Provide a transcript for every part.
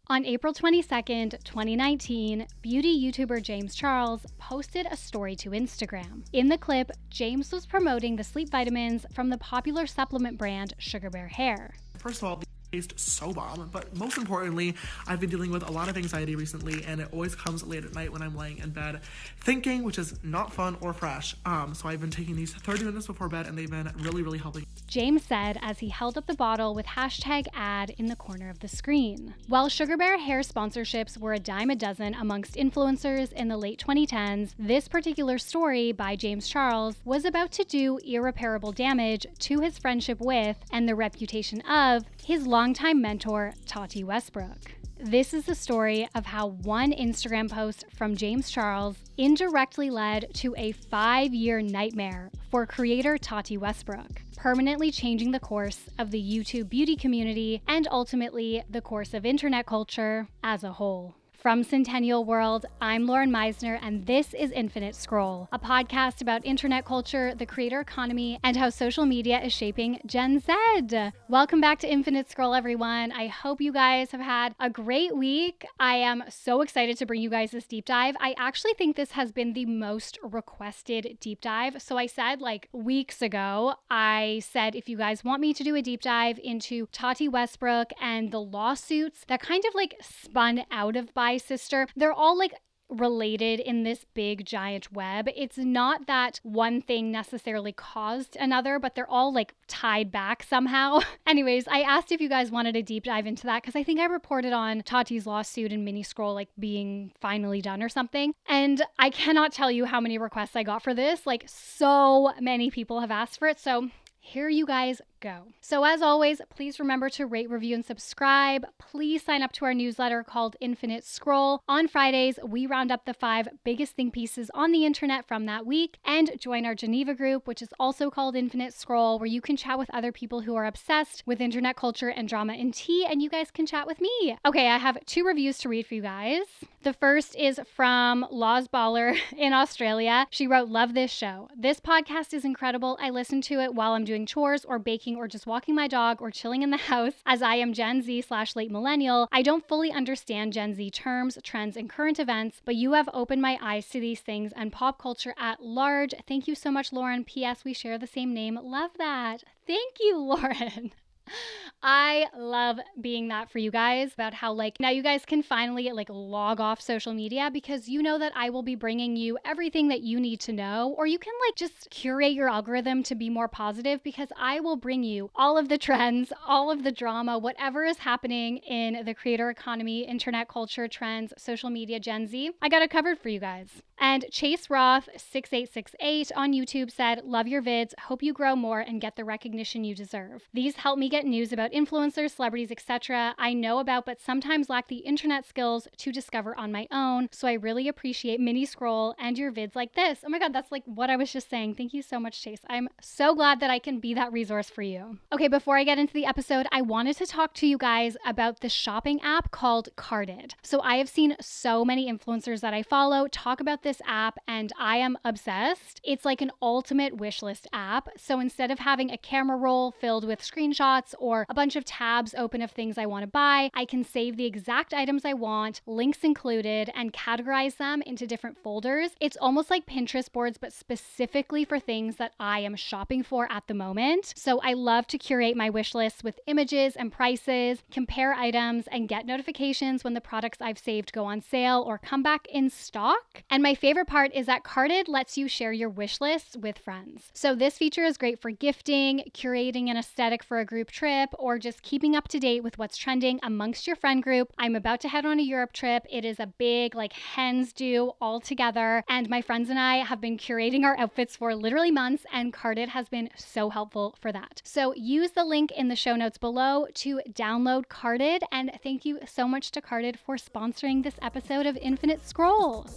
On April 22nd, 2019, beauty YouTuber James Charles posted a story to Instagram. In the clip, James was promoting the sleep vitamins from the popular supplement brand Sugar Bear Hair. First of all, taste so bomb, but most importantly, I've been dealing with a lot of anxiety recently, and it always comes late at night when I'm laying in bed thinking, which is not fun or fresh. So I've been taking these 30 minutes before bed, and they've been really helping. James said as he held up the bottle with #ad in the corner of the screen. While Sugar Bear Hair sponsorships were a dime a dozen amongst influencers in the late 2010s, this particular story by James Charles was about to do irreparable damage to his friendship with and the reputation of his longtime mentor, Tati Westbrook. This is the story of how one Instagram post from James Charles indirectly led to a 5-year nightmare for creator Tati Westbrook, permanently changing the course of the YouTube beauty community and ultimately the course of internet culture as a whole. From Centennial World, I'm Lauren Meisner, and this is Infinite Scroll, a podcast about internet culture, the creator economy, and how social media is shaping Gen Z. Welcome back to Infinite Scroll, everyone. I hope you guys have had a great week. I am so excited to bring you guys this deep dive. I actually think this has been the most requested deep dive. So I said weeks ago, I said if you guys want me to do a deep dive into Tati Westbrook and the lawsuits that kind of spun out of By Sister, they're all related in this big giant web. It's not that one thing necessarily caused another, but they're all tied back somehow. Anyways, I asked if you guys wanted a deep dive into that because I think I reported on Tati's lawsuit and mini scroll being finally done or something. And I cannot tell you how many requests I got for this. So many people have asked for it. So here you guys go. So as always, please remember to rate, review, and subscribe. Please sign up to our newsletter called Infinite Scroll. On Fridays, we round up the 5 biggest think pieces on the internet from that week, and join our Geneva group, which is also called Infinite Scroll, where you can chat with other people who are obsessed with internet culture and drama and tea, and you guys can chat with me. Okay, I have 2 reviews to read for you guys. The first is from Laws Baller in Australia. She wrote, "Love this show. This podcast is incredible. I listen to it while I'm doing chores or baking or just walking my dog or chilling in the house. As I am Gen Z/late millennial, I don't fully understand Gen Z terms, trends, and current events, but you have opened my eyes to these things and pop culture at large. Thank you so much, Lauren. P.S. We share the same name. Love that." Thank you, Lauren. I love being that for you guys about how now you guys can finally log off social media because you know that I will be bringing you everything that you need to know, or you can just curate your algorithm to be more positive because I will bring you all of the trends, all of the drama, whatever is happening in the creator economy, internet culture, trends, social media, Gen Z. I got it covered for you guys. And Chase Roth 6868 on YouTube said, "Love your vids. Hope you grow more and get the recognition you deserve. These help me get news about influencers, celebrities, etc. I know about, but sometimes lack the internet skills to discover on my own. So I really appreciate Mini Scroll and your vids like this." Oh my God, that's what I was just saying. Thank you so much, Chase. I'm so glad that I can be that resource for you. Okay, before I get into the episode, I wanted to talk to you guys about the shopping app called Carded. So I have seen so many influencers that I follow talk about this app, and I am obsessed. It's like an ultimate wish list app. So instead of having a camera roll filled with screenshots or a bunch of tabs open of things I want to buy, I can save the exact items I want, links included, and categorize them into different folders. It's almost like Pinterest boards, but specifically for things that I am shopping for at the moment. So I love to curate my wish lists with images and prices, compare items, and get notifications when the products I've saved go on sale or come back in stock. And my favorite part is that Carded lets you share your wish lists with friends. So this feature is great for gifting, curating an aesthetic for a group trip, or just keeping up to date with what's trending amongst your friend group. I'm about to head on a Europe trip. It is a big hens do all together, and my friends and I have been curating our outfits for literally months, and Carded has been so helpful for that. So use the link in the show notes below to download Carded, and thank you so much to Carded for sponsoring this episode of Infinite Scroll.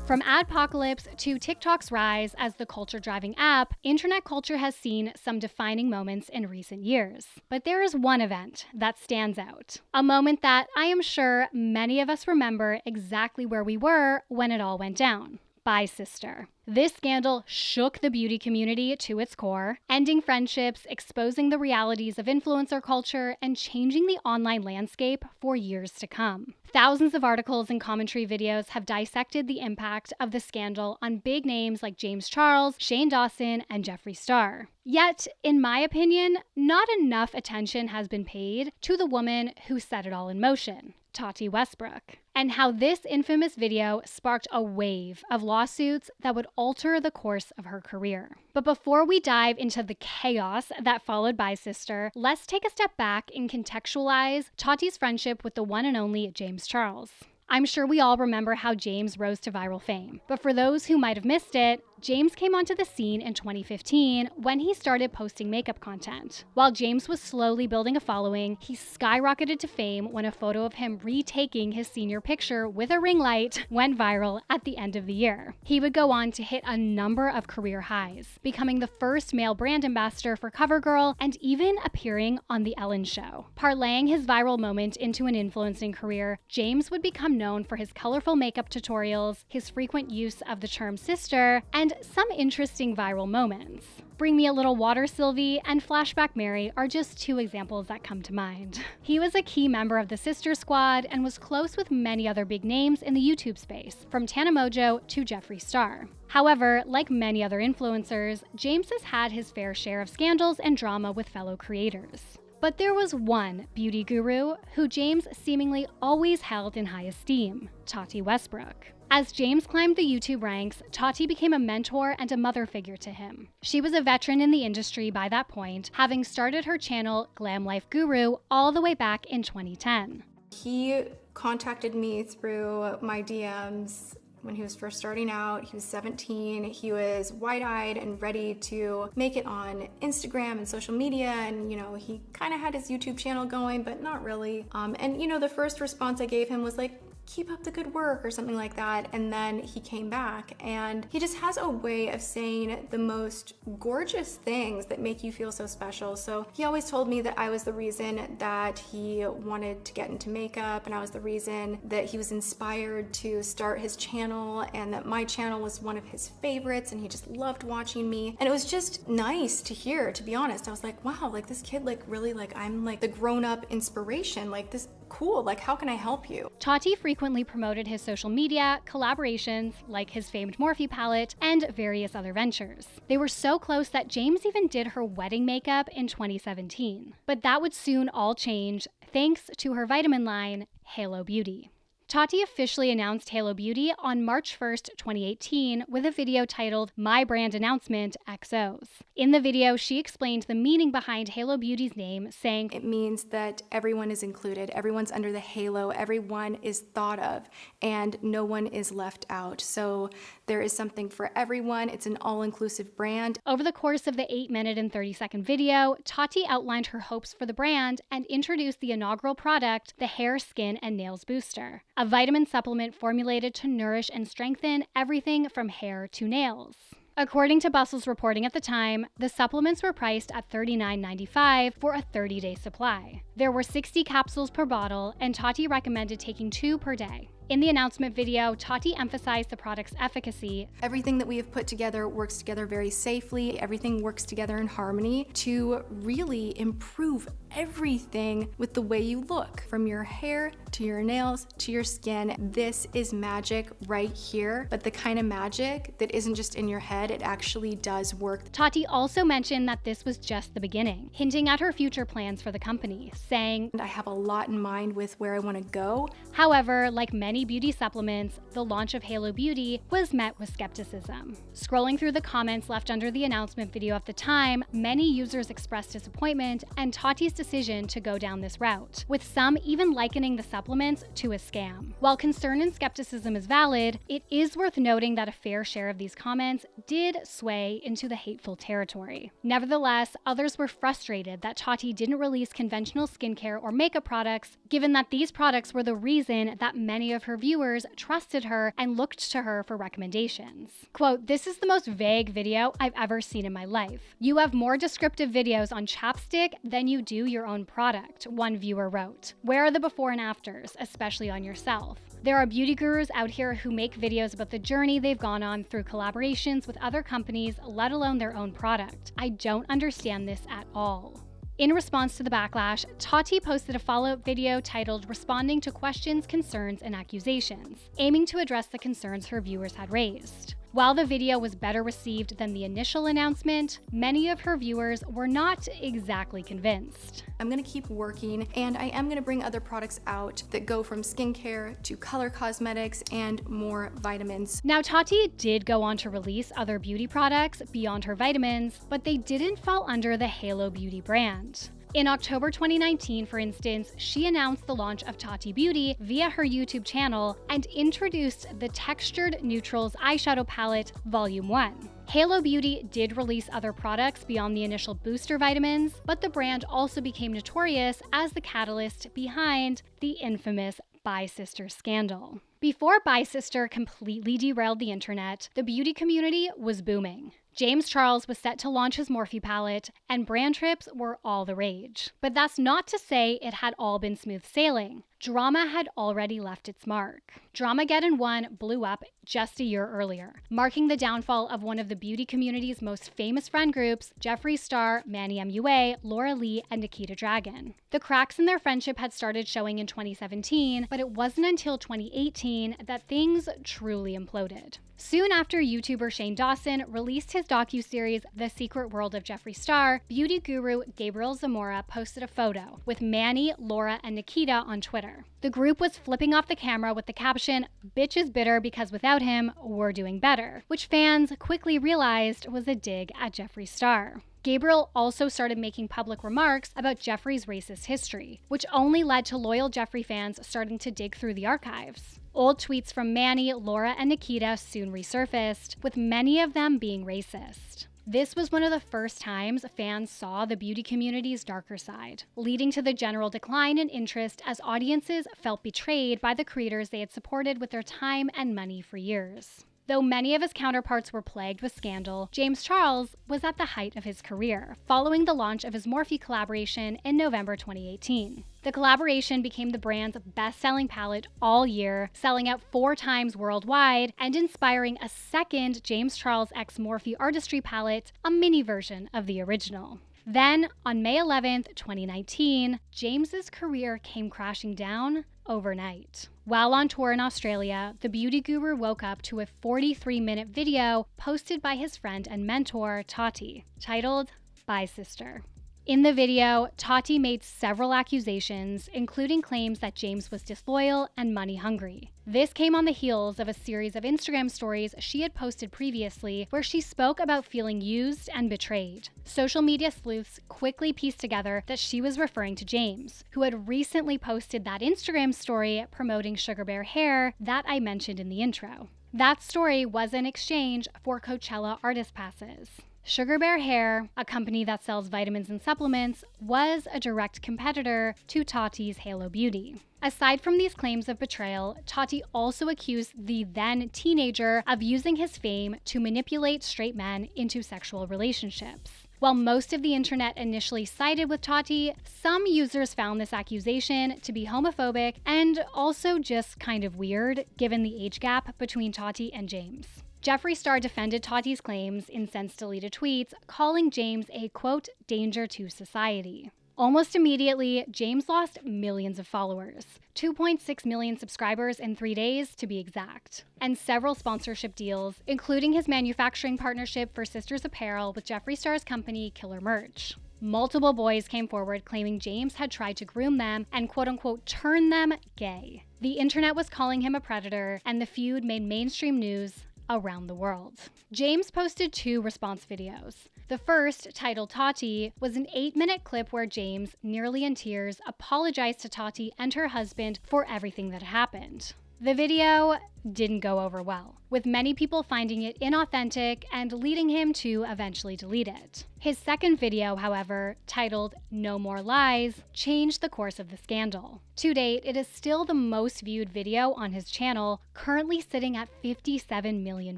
From adpocalypse to TikTok's rise as the culture-driving app, internet culture has seen some defining moments in recent years. But there is one event that stands out. A moment that I am sure many of us remember exactly where we were when it all went down. By Sister. This scandal shook the beauty community to its core, ending friendships, exposing the realities of influencer culture, and changing the online landscape for years to come. Thousands of articles and commentary videos have dissected the impact of the scandal on big names like James Charles, Shane Dawson, and Jeffree Star. Yet, in my opinion, not enough attention has been paid to the woman who set it all in motion, Tati Westbrook, and how this infamous video sparked a wave of lawsuits that would alter the course of her career. But before we dive into the chaos that followed by Sister, let's take a step back and contextualize Tati's friendship with the one and only James Charles. I'm sure we all remember how James rose to viral fame, but for those who might have missed it, James came onto the scene in 2015 when he started posting makeup content. While James was slowly building a following, he skyrocketed to fame when a photo of him retaking his senior picture with a ring light went viral at the end of the year. He would go on to hit a number of career highs, becoming the first male brand ambassador for CoverGirl and even appearing on The Ellen Show. Parlaying his viral moment into an influencing career, James would become known for his colorful makeup tutorials, his frequent use of the term sister, and some interesting viral moments. Bring Me a Little Water, Sylvie, and Flashback Mary are just two examples that come to mind. He was a key member of the Sister Squad and was close with many other big names in the YouTube space, from Tana Mojo to Jeffree Star. However, like many other influencers, James has had his fair share of scandals and drama with fellow creators. But there was one beauty guru who James seemingly always held in high esteem, Tati Westbrook. As James climbed the YouTube ranks, Tati became a mentor and a mother figure to him. She was a veteran in the industry by that point, having started her channel Glam Life Guru all the way back in 2010. He contacted me through my DMs when he was first starting out. He was 17. He was wide-eyed and ready to make it on Instagram and social media, and he kind of had his YouTube channel going, but not really. And the first response I gave him was like, keep up the good work or something like that. And then he came back and he just has a way of saying the most gorgeous things that make you feel so special. So he always told me that I was the reason that he wanted to get into makeup, and I was the reason that he was inspired to start his channel, and that my channel was one of his favorites and he just loved watching me. And it was just nice to hear, to be honest. I was like, wow, like this kid, like really, like I'm like the grown-up inspiration, like this cool, like how can I help you? Tati frequently promoted his social media, collaborations, like his famed Morphe palette, and various other ventures. They were so close that James even did her wedding makeup in 2017. But that would soon all change thanks to her vitamin line, Halo Beauty. Tati officially announced Halo Beauty on March 1st, 2018 with a video titled My Brand Announcement XOs. In the video, she explained the meaning behind Halo Beauty's name, saying, "It means that everyone is included, everyone's under the halo, everyone is thought of, and no one is left out. So there is something for everyone. It's an all-inclusive brand." Over the course of the 8-minute and 30-second video, Tati outlined her hopes for the brand and introduced the inaugural product, the Hair, Skin, and Nails Booster, a vitamin supplement formulated to nourish and strengthen everything from hair to nails. According to Bustle's reporting at the time, the supplements were priced at $39.95 for a 30-day supply. There were 60 capsules per bottle, and Tati recommended taking 2 per day. In the announcement video, Tati emphasized the product's efficacy. Everything that we have put together works together very safely. Everything works together in harmony to really improve everything with the way you look, from your hair to your nails to your skin. This is magic right here, but the kind of magic that isn't just in your head, it actually does work. Tati also mentioned that this was just the beginning, hinting at her future plans for the company, saying, "I have a lot in mind with where I want to go." However, like many beauty supplements, the launch of Halo Beauty was met with skepticism. Scrolling through the comments left under the announcement video at the time, many users expressed disappointment and Tati's decision to go down this route, with some even likening the supplements to a scam. While concern and skepticism is valid, it is worth noting that a fair share of these comments did sway into the hateful territory. Nevertheless, others were frustrated that Tati didn't release conventional skincare or makeup products, given that these products were the reason that many of her viewers trusted her and looked to her for recommendations. Quote, "This is the most vague video I've ever seen in my life. You have more descriptive videos on chapstick than you do your own product," one viewer wrote. "Where are the before and afters, especially on yourself? There are beauty gurus out here who make videos about the journey they've gone on through collaborations with other companies, let alone their own product. I don't understand this at all. In response to the backlash, Tati posted a follow-up video titled "Responding to Questions, Concerns, and Accusations," aiming to address the concerns her viewers had raised. While the video was better received than the initial announcement, many of her viewers were not exactly convinced. I'm gonna keep working, and I am gonna bring other products out that go from skincare to color cosmetics and more vitamins. Now, Tati did go on to release other beauty products beyond her vitamins, but they didn't fall under the Halo Beauty brand. In October 2019, for instance, she announced the launch of Tati Beauty via her YouTube channel and introduced the Textured Neutrals Eyeshadow Palette Volume 1. Halo Beauty did release other products beyond the initial booster vitamins, but the brand also became notorious as the catalyst behind the infamous Bye Sister scandal. Before Bye Sister completely derailed the internet, the beauty community was booming. James Charles was set to launch his Morphe palette, and brand trips were all the rage. But that's not to say it had all been smooth sailing. Drama had already left its mark. Dramageddon 1 blew up just a year earlier, marking the downfall of one of the beauty community's most famous friend groups, Jeffree Star, Manny MUA, Laura Lee, and Nikita Dragun. The cracks in their friendship had started showing in 2017, but it wasn't until 2018 that things truly imploded. Soon after YouTuber Shane Dawson released his docuseries The Secret World of Jeffree Star, beauty guru Gabriel Zamora posted a photo with Manny, Laura, and Nikita on Twitter. The group was flipping off the camera with the caption, "Bitch is bitter because without him, we're doing better," which fans quickly realized was a dig at Jeffree Star. Gabriel also started making public remarks about Jeffree's racist history, which only led to loyal Jeffree fans starting to dig through the archives. Old tweets from Manny, Laura, and Nikita soon resurfaced, with many of them being racist. This was one of the first times fans saw the beauty community's darker side, leading to the general decline in interest as audiences felt betrayed by the creators they had supported with their time and money for years. Though many of his counterparts were plagued with scandal, James Charles was at the height of his career, following the launch of his Morphe collaboration in November 2018. The collaboration became the brand's best-selling palette all year, selling out 4 times worldwide and inspiring a second James Charles x Morphe Artistry palette, a mini version of the original. Then, on May 11th, 2019, James's career came crashing down overnight. While on tour in Australia, the beauty guru woke up to a 43-minute video posted by his friend and mentor, Tati, titled "Bye Sister." In the video, Tati made several accusations, including claims that James was disloyal and money hungry. This came on the heels of a series of Instagram stories she had posted previously where she spoke about feeling used and betrayed. Social media sleuths quickly pieced together that she was referring to James, who had recently posted that Instagram story promoting Sugar Bear hair that I mentioned in the intro. That story was in exchange for Coachella artist passes. Sugar Bear Hair, a company that sells vitamins and supplements, was a direct competitor to Tati's Halo Beauty. Aside from these claims of betrayal, Tati also accused the then teenager of using his fame to manipulate straight men into sexual relationships. While most of the internet initially sided with Tati, some users found this accusation to be homophobic and also just kind of weird, given the age gap between Tati and James. Jeffree Star defended Tati's claims in since-deleted tweets, calling James a, quote, danger to society. Almost immediately, James lost millions of followers, 2.6 million subscribers in 3 days to be exact, and several sponsorship deals, including his manufacturing partnership for Sisters Apparel with Jeffree Star's company Killer Merch. Multiple boys came forward claiming James had tried to groom them and quote-unquote turn them gay. The internet was calling him a predator, and the feud made mainstream news around the world. James posted 2 response videos. The first, titled Tati, was an 8-minute clip where James, nearly in tears, apologized to Tati and her husband for everything that happened. The video didn't go over well, with many people finding it inauthentic and leading him to eventually delete it. His second video, however, titled No More Lies, changed the course of the scandal. To date, it is still the most viewed video on his channel, currently sitting at 57 million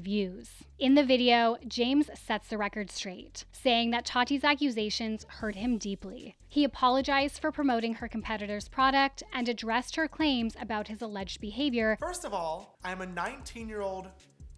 views. In the video, James sets the record straight, saying that Tati's accusations hurt him deeply. He apologized for promoting her competitor's product and addressed her claims about his alleged behavior. First of all, I am a 19-year-old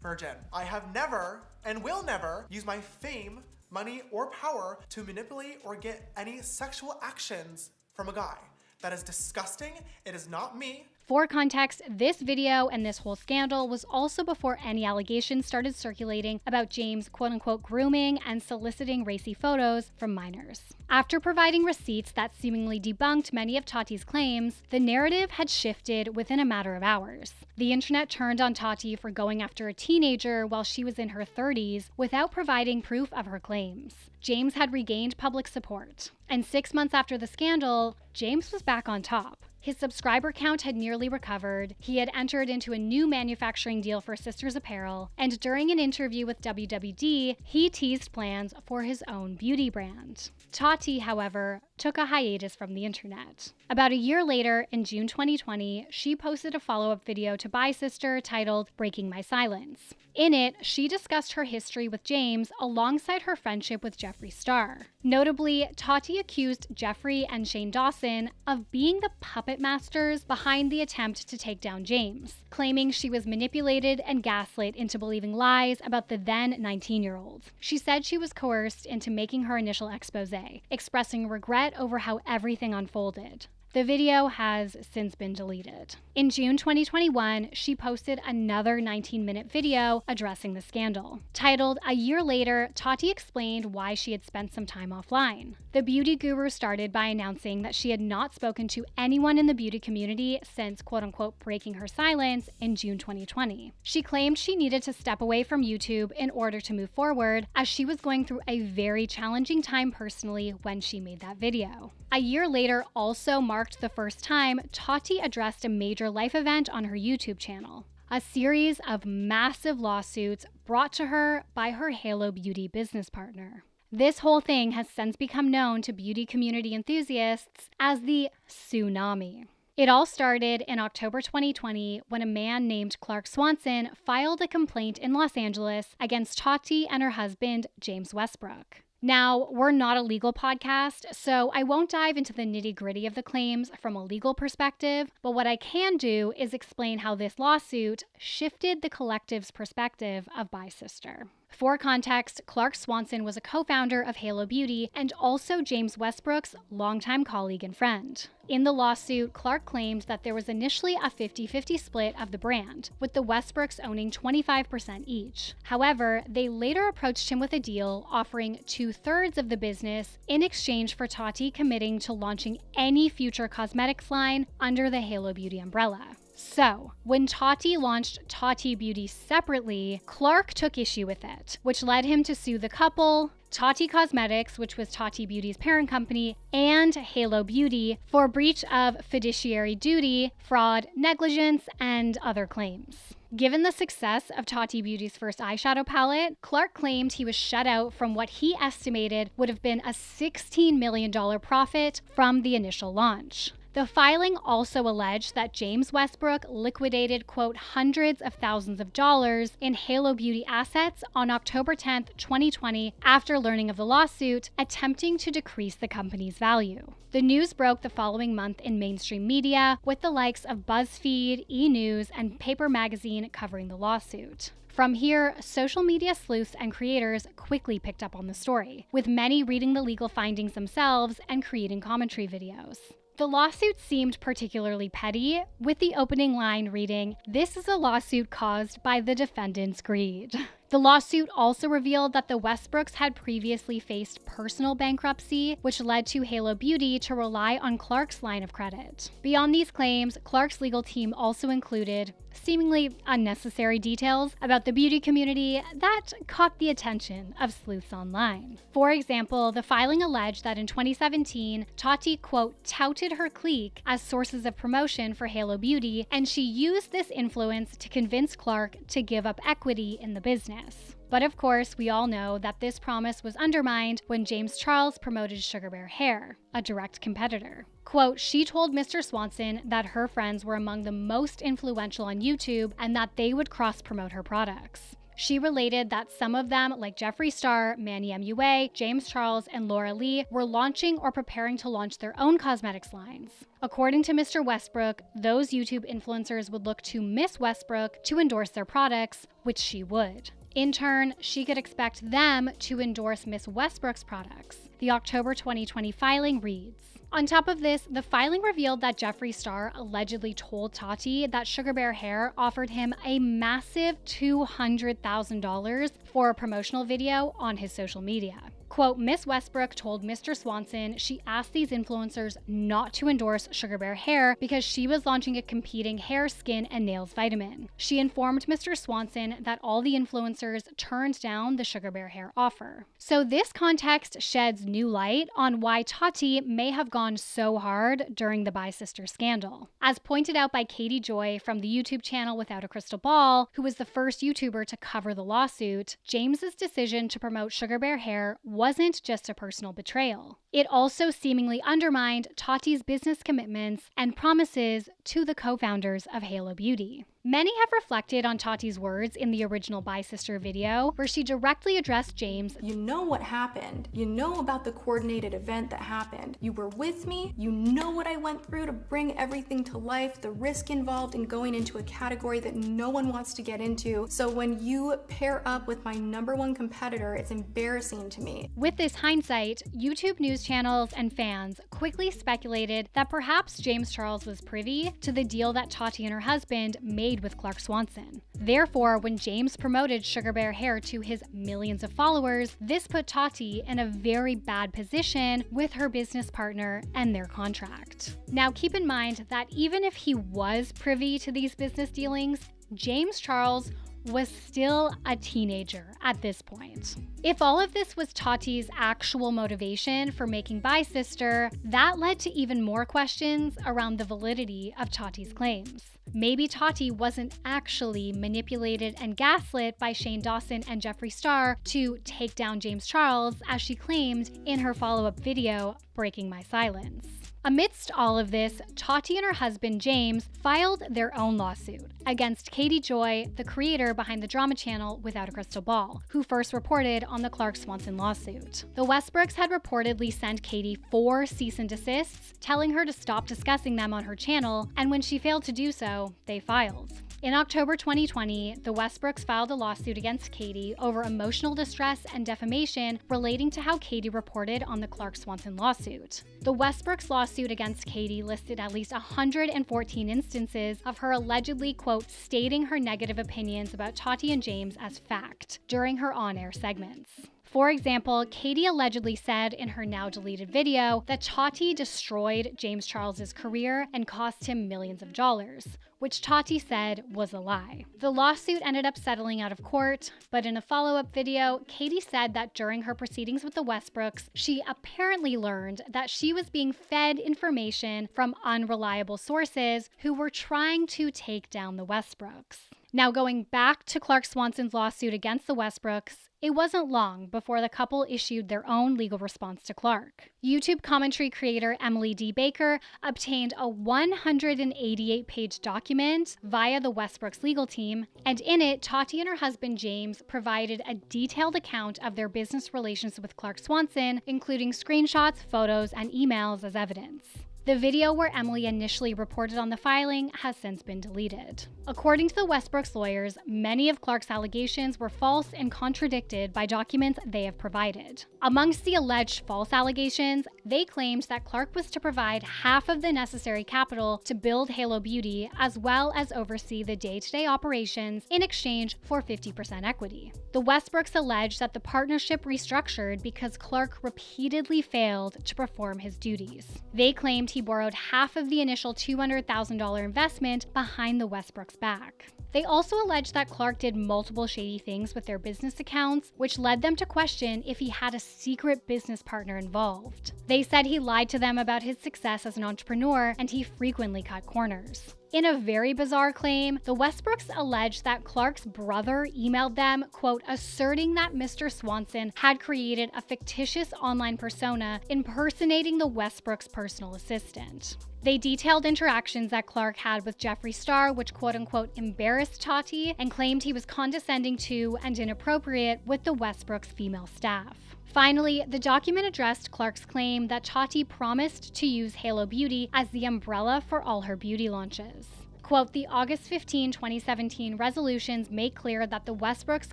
virgin. I have never and will never use my fame, money, or power to manipulate or get any sexual actions from a guy. That is disgusting. It is not me. For context, this video and this whole scandal was also before any allegations started circulating about James quote-unquote grooming and soliciting racy photos from minors. After providing receipts that seemingly debunked many of Tati's claims, the narrative had shifted within a matter of hours. The internet turned on Tati for going after a teenager while she was in her 30s without providing proof of her claims. James had regained public support, and 6 months after the scandal, James was back on top. His subscriber count had nearly recovered, he had entered into a new manufacturing deal for Sisters Apparel, and during an interview with WWD, he teased plans for his own beauty brand. Tati, however, took a hiatus from the internet. About a year later, in June 2020, she posted a follow-up video to Bye Sister titled Breaking My Silence. In it, she discussed her history with James alongside her friendship with Jeffree Star. Notably, Tati accused Jeffree and Shane Dawson of being the puppet masters behind the attempt to take down James, claiming she was manipulated and gaslit into believing lies about the then 19-year-old. She said she was coerced into making her initial expose, expressing regret over how everything unfolded. The video has since been deleted. In June 2021, she posted another 19-minute video addressing the scandal. Titled A Year Later, Tati explained why she had spent some time offline. The beauty guru started by announcing that she had not spoken to anyone in the beauty community since quote-unquote breaking her silence in June 2020. She claimed she needed to step away from YouTube in order to move forward, as she was going through a very challenging time personally when she made that video. A year later also marked the first time Tati addressed a major life event on her YouTube channel. A series of massive lawsuits brought to her by her Halo Beauty business partner. This whole thing has since become known to beauty community enthusiasts as the Sue-nami. It all started in October 2020 when a man named Clark Swanson filed a complaint in Los Angeles against Tati and her husband, James Westbrook. Now, we're not a legal podcast, so I won't dive into the nitty-gritty of the claims from a legal perspective, but what I can do is explain how this lawsuit shifted the collective's perspective of Bye Sister. For context, Clark Swanson was a co-founder of Halo Beauty and also James Westbrook's longtime colleague and friend. In the lawsuit, Clark claimed that there was initially a 50-50 split of the brand, with the Westbrooks owning 25% each. However, they later approached him with a deal offering 2/3 of the business in exchange for Tati committing to launching any future cosmetics line under the Halo Beauty umbrella. So, when Tati launched Tati Beauty separately, Clark took issue with it, which led him to sue the couple, Tati Cosmetics, which was Tati Beauty's parent company, and Halo Beauty for breach of fiduciary duty, fraud, negligence, and other claims. Given the success of Tati Beauty's first eyeshadow palette, Clark claimed he was shut out from what he estimated would have been a $16 million profit from the initial launch. The filing also alleged that James Westbrook liquidated, quote, hundreds of thousands of dollars in Halo Beauty assets on October 10, 2020, after learning of the lawsuit, attempting to decrease the company's value. The news broke the following month in mainstream media, with the likes of BuzzFeed, E! News, and Paper Magazine covering the lawsuit. From here, social media sleuths and creators quickly picked up on the story, with many reading the legal findings themselves and creating commentary videos. The lawsuit seemed particularly petty, with the opening line reading, "This is a lawsuit caused by the defendant's greed." The lawsuit also revealed that the Westbrooks had previously faced personal bankruptcy, which led to Halo Beauty to rely on Clark's line of credit. Beyond these claims, Clark's legal team also included seemingly unnecessary details about the beauty community that caught the attention of sleuths online. For example, the filing alleged that in 2017, Tati, quote, touted her clique as sources of promotion for Halo Beauty, and she used this influence to convince Clark to give up equity in the business. business. But of course, we all know that this promise was undermined when James Charles promoted Sugar Bear Hair, a direct competitor. Quote, she told Mr. Swanson that her friends were among the most influential on YouTube and that they would cross-promote her products. She related that some of them, like Jeffree Star, Manny MUA, James Charles, and Laura Lee, were launching or preparing to launch their own cosmetics lines. According to Mr. Westbrook, those YouTube influencers would look to Miss Westbrook to endorse their products, which she would. In turn, she could expect them to endorse Miss Westbrook's products. The October 2020 filing reads, on top of this, the filing revealed that Jeffree Star allegedly told Tati that Sugar Bear Hair offered him a massive $200,000 for a promotional video on his social media. Quote, Miss Westbrook told Mr. Swanson she asked these influencers not to endorse Sugar Bear Hair because she was launching a competing hair, skin, and nails vitamin. She informed Mr. Swanson that all the influencers turned down the Sugar Bear Hair offer. So this context sheds new light on why Tati may have gone so hard during the Bi-Sister scandal. As pointed out by Katie Joy from the YouTube channel Without a Crystal Ball, who was the first YouTuber to cover the lawsuit, James's decision to promote Sugar Bear Hair wasn't just a personal betrayal. It also seemingly undermined Tati's business commitments and promises to the co-founders of Halo Beauty. Many have reflected on Tati's words in the original Bi-Sister video, where she directly addressed James. You know what happened. You know about the coordinated event that happened. You were with me. You know what I went through to bring everything to life, the risk involved in going into a category that no one wants to get into. So when you pair up with my #1 competitor, it's embarrassing to me. With this hindsight, YouTube news channels and fans quickly speculated that perhaps James Charles was privy to the deal that Tati and her husband made with Clark Swanson. Therefore, when James promoted Sugar Bear Hair to his millions of followers, this put Tati in a very bad position with her business partner and their contract. Now, keep in mind that even if he was privy to these business dealings, James Charles was still a teenager at this point. If all of this was Tati's actual motivation for making Bi-Sister, that led to even more questions around the validity of Tati's claims. Maybe Tati wasn't actually manipulated and gaslit by Shane Dawson and Jeffree Star to take down James Charles, as she claimed in her follow-up video, Breaking My Silence. Amidst all of this, Tati and her husband James filed their own lawsuit against Katie Joy, the creator behind the drama channel Without a Crystal Ball, who first reported on the Clark Swanson lawsuit. The Westbrooks had reportedly sent Katie 4 cease and desists, telling her to stop discussing them on her channel, and when she failed to do so, they filed. In October 2020, the Westbrooks filed a lawsuit against Katie over emotional distress and defamation relating to how Katie reported on the Clark Swanson lawsuit. The Westbrooks lawsuit against Katie listed at least 114 instances of her allegedly, quote, stating her negative opinions about Tati and James as fact during her on-air segments. For example, Katie allegedly said in her now deleted video that Tati destroyed James Charles's career and cost him millions of dollars, which Tati said was a lie. The lawsuit ended up settling out of court, but in a follow-up video, Katie said that during her proceedings with the Westbrooks, she apparently learned that she was being fed information from unreliable sources who were trying to take down the Westbrooks. Now, going back to Clark Swanson's lawsuit against the Westbrooks, it wasn't long before the couple issued their own legal response to Clark. YouTube commentary creator Emily D. Baker obtained a 188-page document via the Westbrooks legal team, and in it, Tati and her husband James provided a detailed account of their business relations with Clark Swanson, including screenshots, photos, and emails as evidence. The video where Emily initially reported on the filing has since been deleted. According to the Westbrooks lawyers, many of Clark's allegations were false and contradicted by documents they have provided. Amongst the alleged false allegations, they claimed that Clark was to provide half of the necessary capital to build Halo Beauty, as well as oversee the day-to-day operations in exchange for 50% equity. The Westbrooks alleged that the partnership restructured because Clark repeatedly failed to perform his duties. They claimed he borrowed half of the initial $200,000 investment behind the Westbrooks' back. They also alleged that Clark did multiple shady things with their business accounts, which led them to question if he had a secret business partner involved. They said he lied to them about his success as an entrepreneur, and he frequently cut corners. In a very bizarre claim, the Westbrooks alleged that Clark's brother emailed them, quote, asserting that Mr. Swanson had created a fictitious online persona impersonating the Westbrooks' personal assistant. They detailed interactions that Clark had with Jeffree Star, which quote-unquote embarrassed Tati, and claimed he was condescending to and inappropriate with the Westbrooks' female staff. Finally, the document addressed Clark's claim that Tati promised to use Halo Beauty as the umbrella for all her beauty launches. Quote, the August 15, 2017 resolutions make clear that the Westbrooks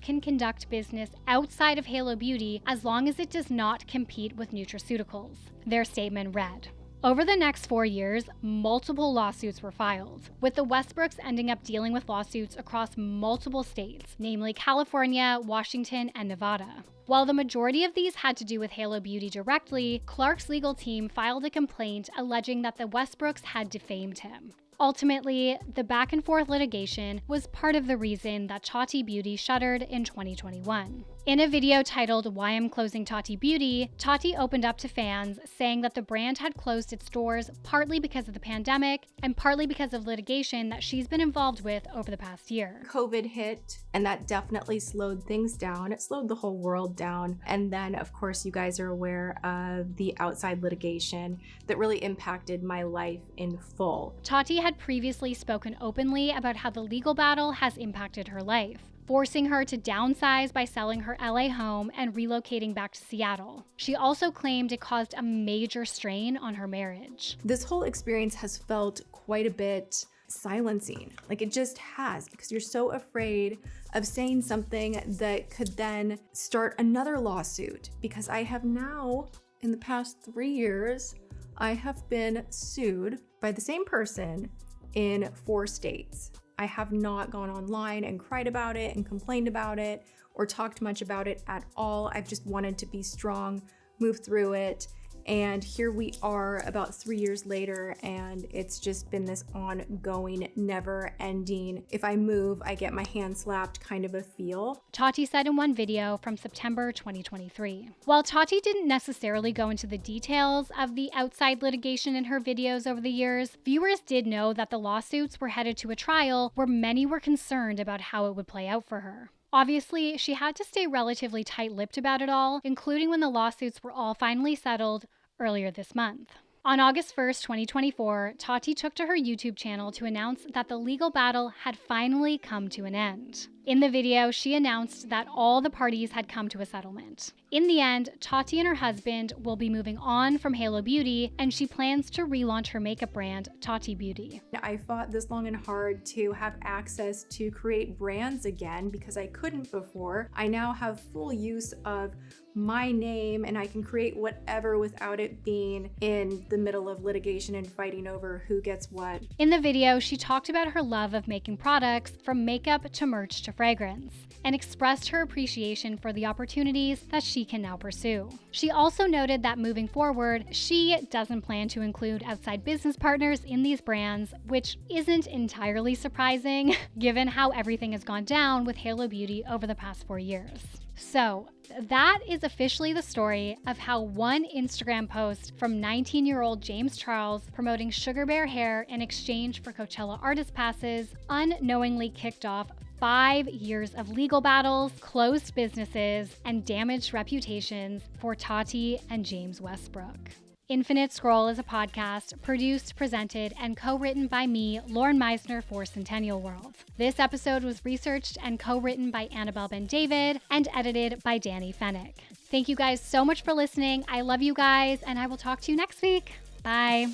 can conduct business outside of Halo Beauty as long as it does not compete with nutraceuticals. Their statement read. Over the next 4 years, multiple lawsuits were filed, with the Westbrooks ending up dealing with lawsuits across multiple states, namely California, Washington, and Nevada. While the majority of these had to do with Halo Beauty directly, Clark's legal team filed a complaint alleging that the Westbrooks had defamed him. Ultimately, the back-and-forth litigation was part of the reason that Tati Beauty shuttered in 2021. In a video titled Why I'm Closing Tati Beauty, Tati opened up to fans, saying that the brand had closed its doors partly because of the pandemic and partly because of litigation that she's been involved with over the past year. COVID hit, and that definitely slowed things down. It slowed the whole world down. And then, of course, you guys are aware of the outside litigation that really impacted my life in full. Tati had previously spoken openly about how the legal battle has impacted her life, forcing her to downsize by selling her LA home and relocating back to Seattle. She also claimed it caused a major strain on her marriage. This whole experience has felt quite a bit silencing. Like, it just has, because you're so afraid of saying something that could then start another lawsuit. Because I have now, in the past 3 years, I have been sued by the same person in 4 states. I have not gone online and cried about it and complained about it or talked much about it at all. I've just wanted to be strong, move through it. And here we are about 3 years later, and it's just been this ongoing, never ending, if I move, I get my hand slapped kind of a feel. Tati said in one video from September 2023. While Tati didn't necessarily go into the details of the outside litigation in her videos over the years, viewers did know that the lawsuits were headed to a trial where many were concerned about how it would play out for her. Obviously, she had to stay relatively tight-lipped about it all, including when the lawsuits were all finally settled earlier this month. On August 1st, 2024, Tati took to her YouTube channel to announce that the legal battle had finally come to an end. In the video, she announced that all the parties had come to a settlement. In the end, Tati and her husband will be moving on from Halo Beauty, and she plans to relaunch her makeup brand, Tati Beauty. I fought this long and hard to have access to create brands again because I couldn't before. I now have full use of my name, and I can create whatever without it being in the middle of litigation and fighting over who gets what. In the video, she talked about her love of making products, from makeup to merch to fragrance, and expressed her appreciation for the opportunities that she can now pursue. She also noted that moving forward, she doesn't plan to include outside business partners in these brands, which isn't entirely surprising given how everything has gone down with Halo Beauty over the past 4 years. So that is officially the story of how one Instagram post from 19-year-old James Charles promoting Sugar Bear hair in exchange for Coachella artist passes unknowingly kicked off 5 years of legal battles, closed businesses, and damaged reputations for Tati and James Westbrook. Infinite Scroll is a podcast produced, presented, and co-written by me, Lauren Meisner, for Centennial World. This episode was researched and co-written by Annabelle Ben-David and edited by Danny Fennick. Thank you guys so much for listening. I love you guys, and I will talk to you next week. Bye.